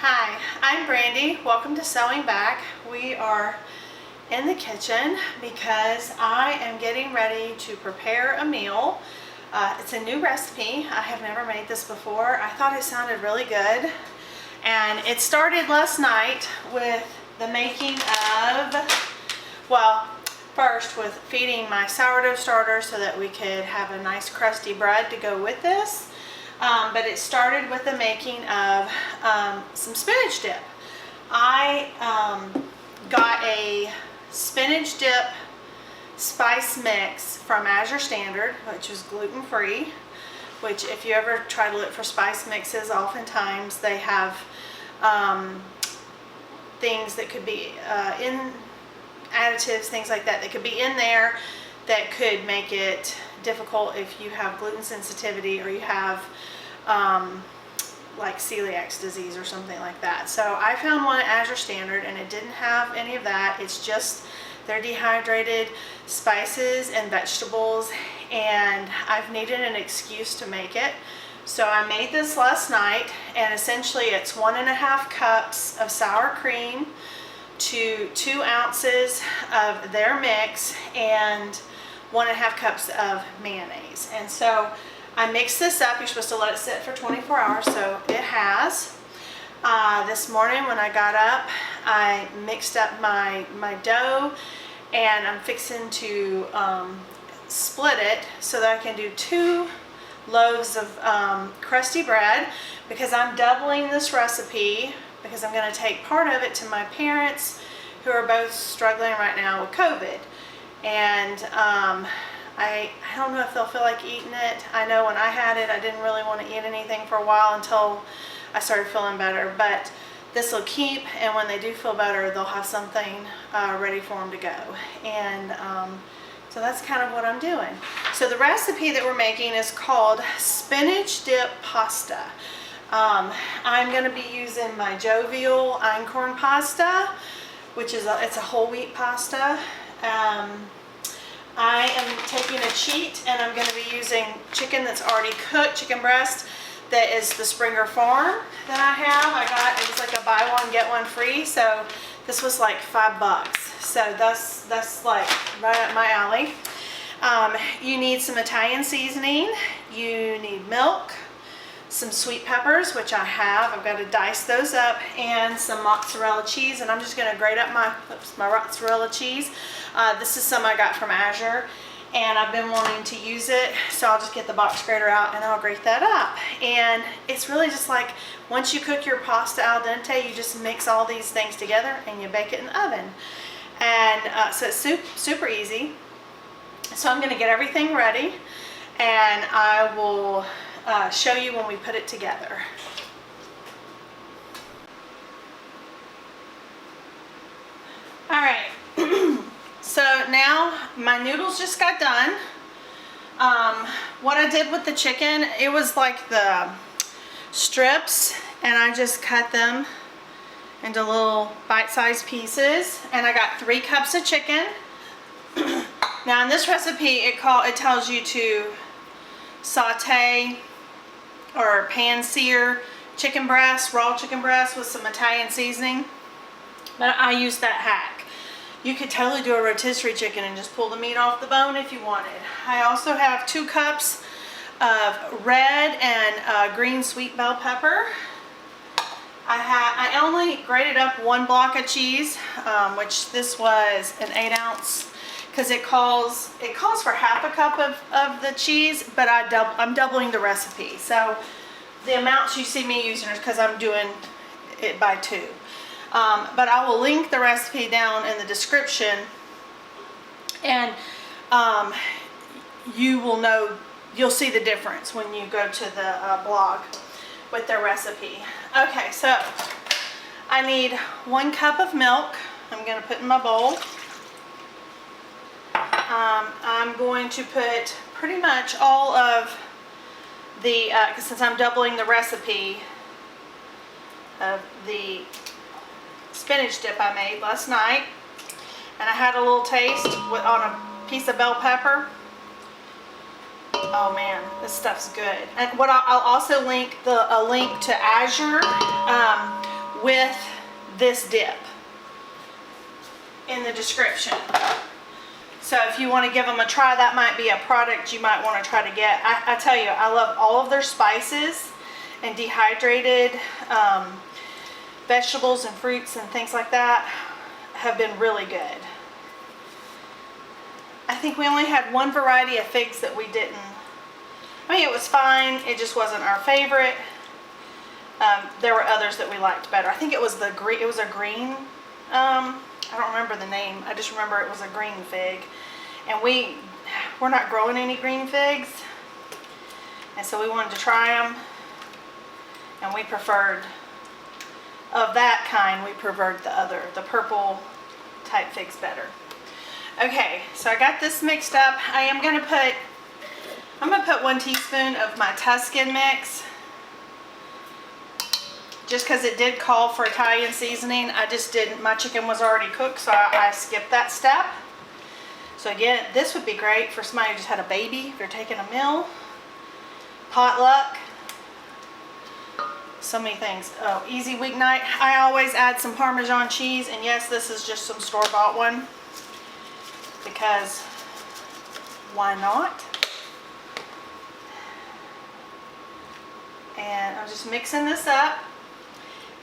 Hi, I'm Brandy. Welcome to Sewing Back. We are in the kitchen because I am getting ready to prepare a meal. It's a new recipe. I have never made this before. I thought it sounded really good. And it started last night with the making of, well, first with feeding my sourdough starter so that we could have a nice crusty bread to go with this. But it started with the making of some spinach dip. I got a spinach dip spice mix from Azure Standard, which is gluten-free, which if you ever try to look for spice mixes, oftentimes they have things that could be in additives, things like that could be in there that could make it difficult if you have gluten sensitivity or you have like celiac disease or something like that. So I found one at Azure Standard and it didn't have any of that. It's just their dehydrated spices and vegetables, and I've needed an excuse to make it. So I made this last night, and essentially it's 1.5 cups of sour cream to 2 ounces of their mix and 1.5 cups of mayonnaise. And so I mixed this up. You're supposed to let it sit for 24 hours, so it has. This morning when I got up, I mixed up my dough, and I'm fixing to split it so that I can do 2 loaves of crusty bread, because I'm doubling this recipe because I'm going to take part of it to my parents who are both struggling right now with COVID. And I don't know if they'll feel like eating it. I know when I had it, I didn't really want to eat anything for a while until I started feeling better. But this will keep, and when they do feel better, they'll have something ready for them to go. And so that's kind of what I'm doing. So the recipe that we're making is called Spinach Dip Pasta. I'm going to be using my Jovial einkorn pasta, which is it's a whole wheat pasta. I am taking a cheat, and I'm going to be using chicken that's already cooked, chicken breast, that is the Springer Farm that I have. I got, it was like a buy one get one free, so this was like $5. So that's like right up my alley. You need some Italian seasoning, you need milk, some sweet peppers, which I have. I've got to dice those up, and some mozzarella cheese, and I'm just going to grate up my mozzarella cheese. This is some I got from Azure, and I've been wanting to use it, so I'll just get the box grater out and I'll grate that up. And it's really just like, once you cook your pasta al dente, you just mix all these things together and you bake it in the oven. And so it's super easy. So I'm going to get everything ready, and I will show you when we put it together. All right. So now my noodles just got done. What I did with the chicken, it was like the strips, and I just cut them into little bite-sized pieces, and I got 3 cups of chicken. Now in this recipe, it tells you to saute or pan sear chicken breast, raw chicken breast, with some Italian seasoning, but I used that hack. You could totally do a rotisserie chicken and just pull the meat off the bone if you wanted. I also have 2 cups of red and green sweet bell pepper. I only grated up 1 block of cheese, which this was an 8 ounce, because it calls for half a cup of the cheese, but I'm doubling the recipe. So the amounts you see me using is because I'm doing it by 2. But I will link the recipe down in the description, and you'll see the difference when you go to the blog with their recipe. Okay, so I need 1 cup of milk. I'm going to put in my bowl. I'm going to put pretty much all of the, since I'm doubling the recipe of the spinach dip I made last night, and I had a little taste on a piece of bell pepper. Oh man, this stuff's good. And what I'll also link a link to Azure with this dip in the description. So if you want to give them a try, that might be a product you might want to try to get. I tell you, I love all of their spices and dehydrated vegetables and fruits and things like that have been really good. I think we only had one variety of figs that we didn't. I mean, it was fine. It just wasn't our favorite. There were others that we liked better. I think it was the green. It was a green. I don't remember the name. I just remember it was a green fig, and we're not growing any green figs, and so we wanted to try them, and we preferred of that kind. We preferred the purple type figs better. Okay, so I got this mixed up. I'm gonna put 1 teaspoon of my Tuscan mix, just because it did call for Italian seasoning. I just didn't, my chicken was already cooked, so I skipped that step. So again, this would be great for somebody who just had a baby, if you're taking a meal, potluck, so many things. Oh, easy weeknight. I always add some Parmesan cheese, and yes, this is just some store-bought one, because why not? And I'm just mixing this up.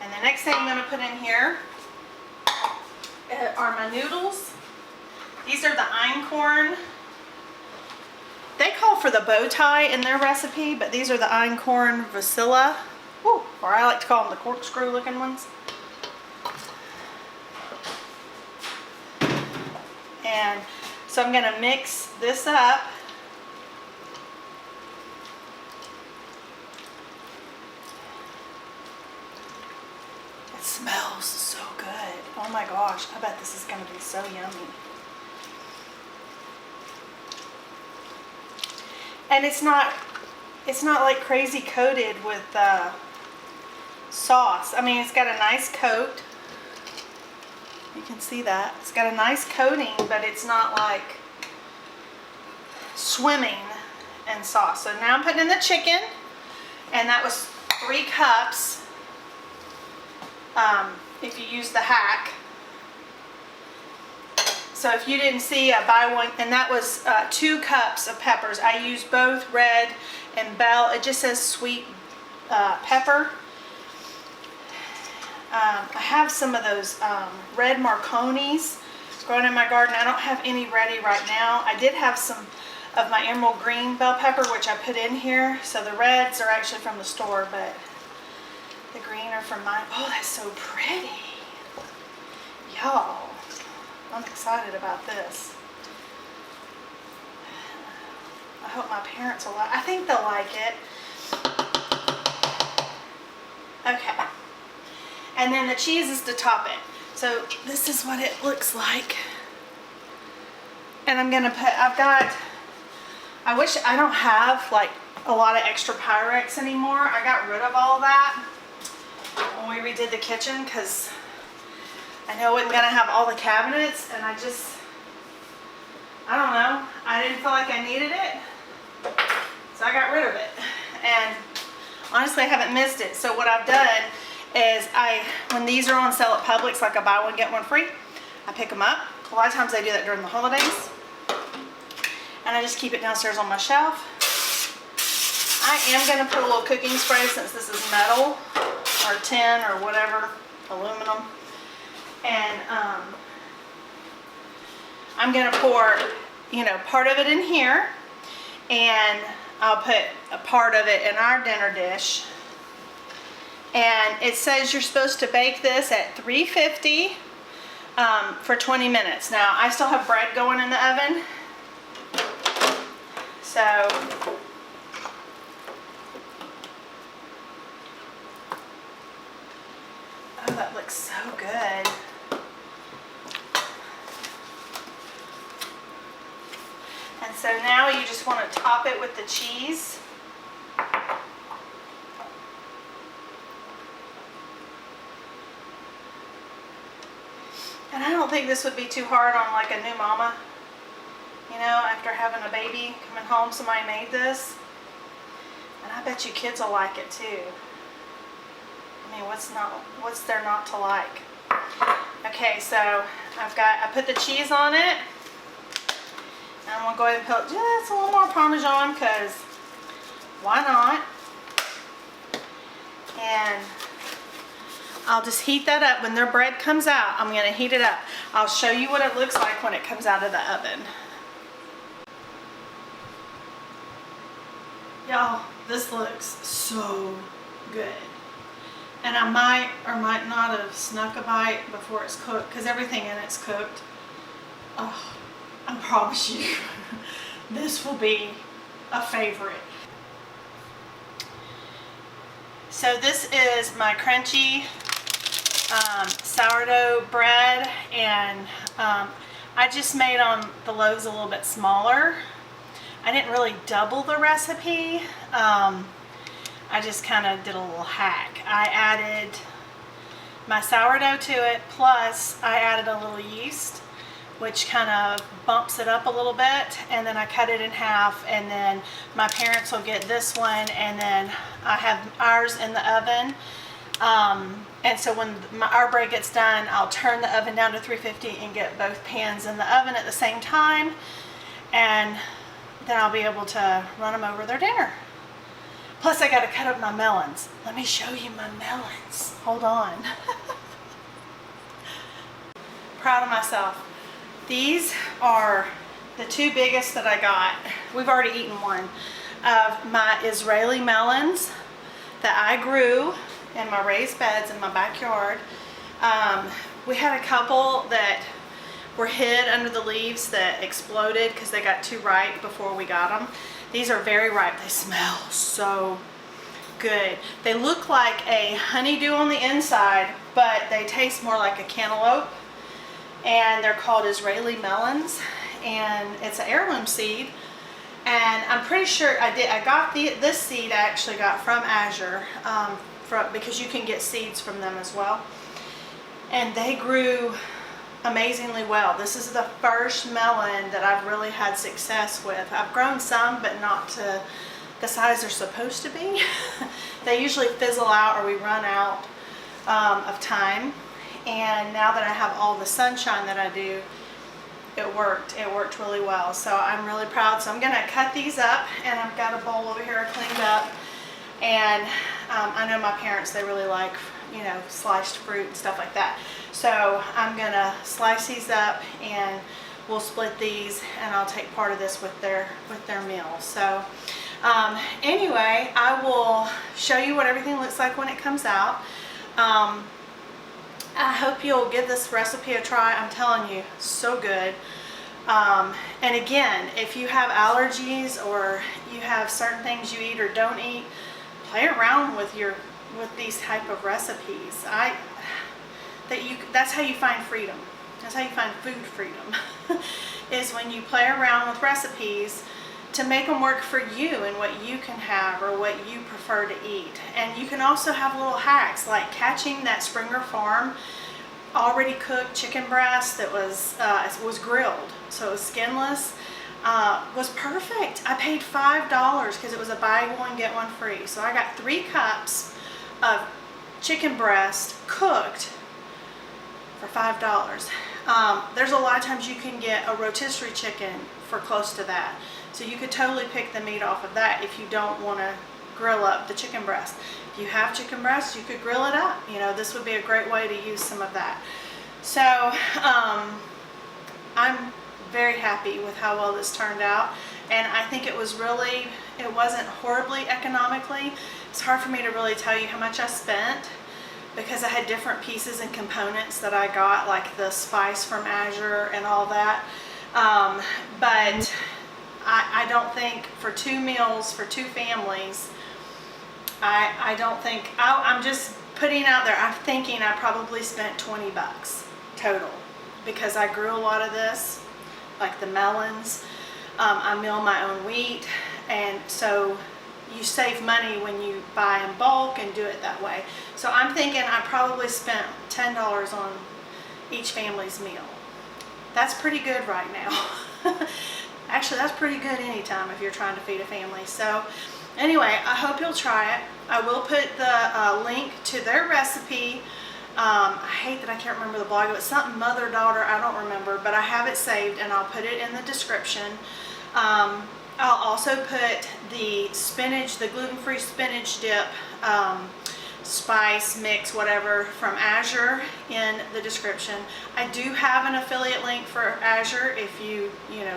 And the next thing I'm going to put in here are my noodles. These are the einkorn. They call for the bow tie in their recipe, but these are the einkorn vasilla, or I like to call them the corkscrew looking ones. And so I'm going to mix this up. It smells so good. Oh my gosh, I bet this is going to be so yummy. And it's not like crazy coated with sauce. I mean, it's got a nice coat. You can see that. It's got a nice coating, but it's not like swimming in sauce. So now I'm putting in the chicken, and that was 3 cups. If you use the hack. So if you didn't see, buy one, and that was 2 cups of peppers. I used both red and bell. It just says sweet pepper. I have some of those red Marconis growing in my garden. I don't have any ready right now. I did have some of my emerald green bell pepper, which I put in here. So the reds are actually from the store, but the green are from mine. Oh, that's so pretty. Y'all, I'm excited about this. I hope my parents will like it. I think they'll like it. Okay. And then the cheese is to top it. So this is what it looks like. And I'm gonna put, I wish I don't have like a lot of extra Pyrex anymore. I got rid of all that when we redid the kitchen, because I know I wasn't gonna have all the cabinets, and I don't know, I didn't feel like I needed it, so I got rid of it. And honestly, I haven't missed it. So what I've done is when these are on sale at Publix, like a buy one get one free, I pick them up. A lot of times I do that during the holidays, and I just keep it downstairs on my shelf. I am going to put a little cooking spray, since this is metal or tin or whatever, aluminum, and I'm going to pour, part of it in here, and I'll put a part of it in our dinner dish. And it says you're supposed to bake this at 350 for 20 minutes. Now, I still have bread going in the oven, so oh, that looks so good. And so now you just want to top it with the cheese. And I don't think this would be too hard on like a new mama. After having a baby, coming home, somebody made this. And I bet you kids will like it too. I mean, what's there not to like? Okay, so I put the cheese on it. I'm gonna go ahead and put just a little more Parmesan because why not? And I'll just heat that up. When their bread comes out, I'm gonna heat it up. I'll show you what it looks like when it comes out of the oven. Y'all, this looks so good. And I might or might not have snuck a bite before it's cooked because everything in it's cooked. Oh, I promise you, this will be a favorite. So this is my crunchy sourdough bread, and I just made the loaves a little bit smaller. I didn't really double the recipe. I just kind of did a little hack. I added my sourdough to it, plus I added a little yeast, which kind of bumps it up a little bit, and then I cut it in half, and then my parents will get this one, and then I have ours in the oven. And so when our bread gets done, I'll turn the oven down to 350 and get both pans in the oven at the same time, and then I'll be able to run them over their dinner. Plus I got to cut up my melons. Let me show you my melons. Hold on. Proud of myself. These are the two biggest that I got. We've already eaten one of my Israeli melons that I grew in my raised beds in my backyard. We had a couple that were hid under the leaves that exploded because they got too ripe before we got them. These are very ripe. They smell so good. They look like a honeydew on the inside, but they taste more like a cantaloupe. And they're called Israeli melons, and it's an heirloom seed. And I'm pretty sure I got this seed I actually got from Azure, because you can get seeds from them as well. And they grew amazingly well. This is the first melon that I've really had success with. I've grown some, but not to the size they're supposed to be. They usually fizzle out or we run out of time. And now that I have all the sunshine that I do, it worked really well. So I'm really proud. So I'm gonna cut these up, and I've got a bowl over here I cleaned up. And I know my parents, they really like, you know, sliced fruit and stuff like that. So I'm gonna slice these up, and we'll split these, and I'll take part of this with their meal. So anyway, I will show you what everything looks like when it comes out. I hope you'll give this recipe a try. I'm telling you, so good. And again, if you have allergies or you have certain things you eat or don't eat, play around with these type of recipes. That's how you find freedom. That's how you find food freedom. Is when you play around with recipes to make them work for you and what you can have or what you prefer to eat. And you can also have little hacks like catching that Springer Farm already cooked chicken breast that was grilled, so it was skinless. Was perfect. I paid $5 because it was a buy one get one free. So I got 3 cups of chicken breast cooked for $5. There's a lot of times you can get a rotisserie chicken for close to that. So you could totally pick the meat off of that if you don't want to grill up the chicken breast. If you have chicken breast, you could grill it up. You know, this would be a great way to use some of that. So I'm very happy with how well this turned out, and I think it wasn't horribly economically. It's hard for me to really tell you how much I spent because I had different pieces and components that I got, like the spice from Azure and all that. But I don't think for 2 meals for 2 families, I don't think, I'm just putting out there, I'm thinking I probably spent $20 total because I grew a lot of this, like the melons. I mill my own wheat, and so you save money when you buy in bulk and do it that way. So I'm thinking I probably spent $10 on each family's meal. That's pretty good right now. Actually, that's pretty good anytime if you're trying to feed a family. So Anyway, I hope you'll try it. I will put the link to their recipe. I hate that I can't remember the blog. It was something mother-daughter, I don't remember, but I have it saved and I'll put it in the description. I'll also put the spinach, the gluten-free spinach dip spice mix, whatever, from Azure in the description. I do have an affiliate link for Azure if you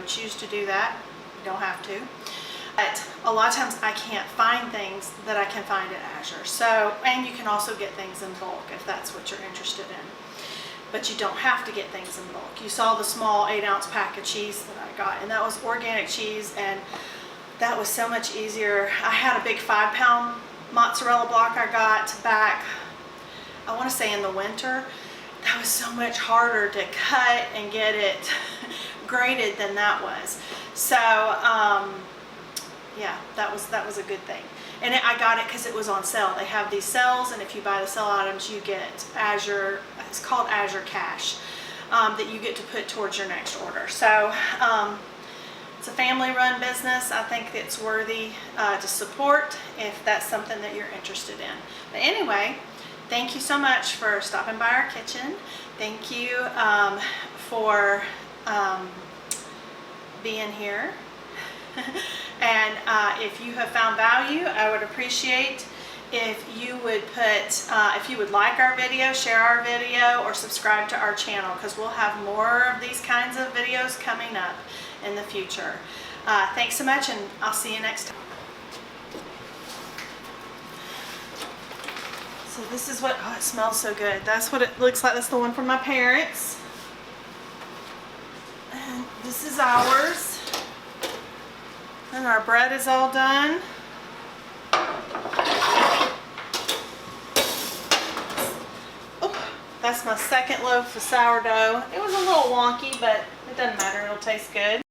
choose to do that. You don't have to. But a lot of times I can't find things that I can find at Azure. So, and you can also get things in bulk if that's what you're interested in. But you don't have to get things in bulk. You saw the small 8-ounce pack of cheese that I got, and that was organic cheese, and that was so much easier. I had a big 5-pound mozzarella block I got back, I want to say in the winter. That was so much harder to cut and get it grated than that was. So, yeah, that was a good thing. And I got it because it was on sale. They have these sales, and if you buy the sale items, you get Azure, it's called Azure Cash, that you get to put towards your next order. So it's a family-run business. I think it's worthy to support if that's something that you're interested in. But anyway, thank you so much for stopping by our kitchen. Thank you for being here. And if you have found value, I would appreciate if you would if you would like our video, share our video, or subscribe to our channel, because we'll have more of these kinds of videos coming up in the future. Thanks so much, and I'll see you next time. So this is what, oh, it smells so good. That's what it looks like. That's the one from my parents. And this is ours. And our bread is all done. Oh, that's my second loaf of sourdough. It was a little wonky, but it doesn't matter. It'll taste good.